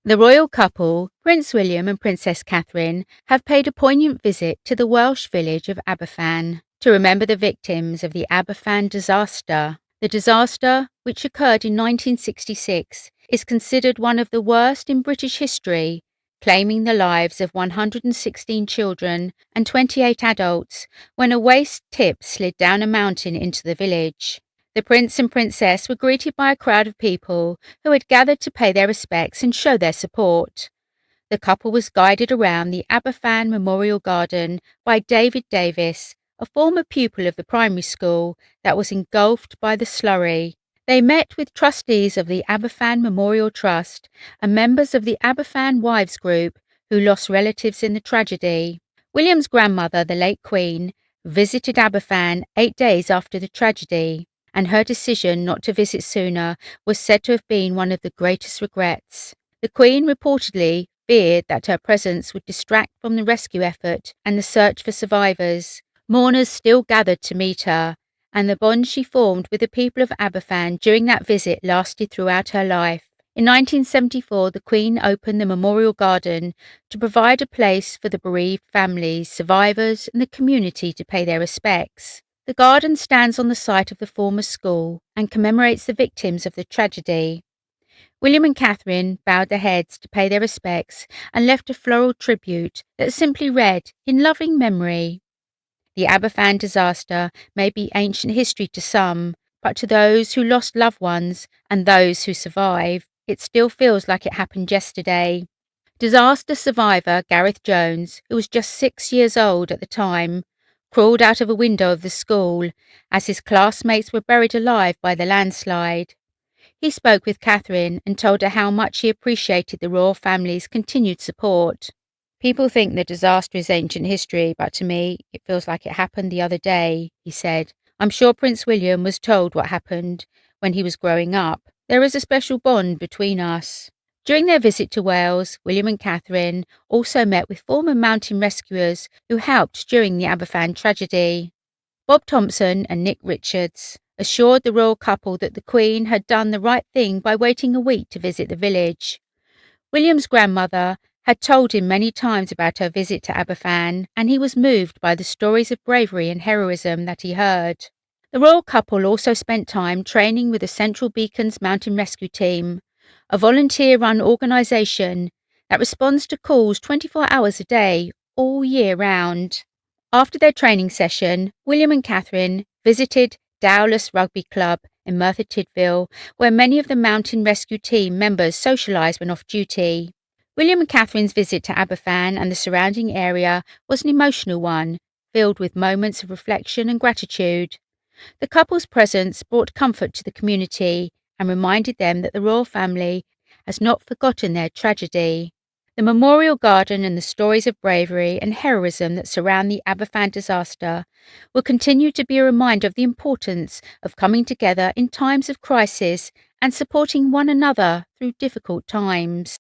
The royal couple, Prince William and Princess Catherine, have paid a poignant visit to the Welsh village of Aberfan to remember the victims of the Aberfan disaster. The disaster, which occurred in 1966, is considered one of the worst in British history, claiming the lives of 116 children and 28 adults when a waste tip slid down a mountain into the village. The prince and princess were greeted by a crowd of people who had gathered to pay their respects and show their support. The couple was guided around the Aberfan Memorial Garden by David Davis, a former pupil of the primary school that was engulfed by the slurry. They met with trustees of the Aberfan Memorial Trust and members of the Aberfan Wives Group who lost relatives in the tragedy. William's grandmother, the late Queen, visited Aberfan 8 days after the tragedy, and her decision not to visit sooner was said to have been one of the greatest regrets. The Queen reportedly feared that her presence would distract from the rescue effort and the search for survivors. Mourners still gathered to meet her, and the bond she formed with the people of Aberfan during that visit lasted throughout her life. In 1974, the Queen opened the Memorial Garden to provide a place for the bereaved families, survivors, and the community to pay their respects. The garden stands on the site of the former school and commemorates the victims of the tragedy. William and Catherine bowed their heads to pay their respects and left a floral tribute that simply read, "In loving memory." The Aberfan disaster may be ancient history to some, but to those who lost loved ones and those who survived, it still feels like it happened yesterday. Disaster survivor Gareth Jones, who was just 6 years old at the time, crawled out of a window of the school as his classmates were buried alive by the landslide. He spoke with Catherine and told her how much he appreciated the royal family's continued support. "People think the disaster is ancient history, but to me, it feels like it happened the other day," he said. "I'm sure Prince William was told what happened when he was growing up. There is a special bond between us." During their visit to Wales, William and Catherine also met with former mountain rescuers who helped during the Aberfan tragedy. Bob Thompson and Nick Richards assured the royal couple that the Queen had done the right thing by waiting a week to visit the village. William's grandmother had told him many times about her visit to Aberfan, and he was moved by the stories of bravery and heroism that he heard. The royal couple also spent time training with the Central Beacons Mountain Rescue Team, a volunteer-run organisation that responds to calls 24 hours a day, all year round. After their training session, William and Catherine visited Dowless Rugby Club in Merthyr Tydfil, where many of the Mountain Rescue Team members socialised when off duty. William and Catherine's visit to Aberfan and the surrounding area was an emotional one, filled with moments of reflection and gratitude. The couple's presence brought comfort to the community and reminded them that the royal family has not forgotten their tragedy. The memorial garden and the stories of bravery and heroism that surround the Aberfan disaster will continue to be a reminder of the importance of coming together in times of crisis and supporting one another through difficult times.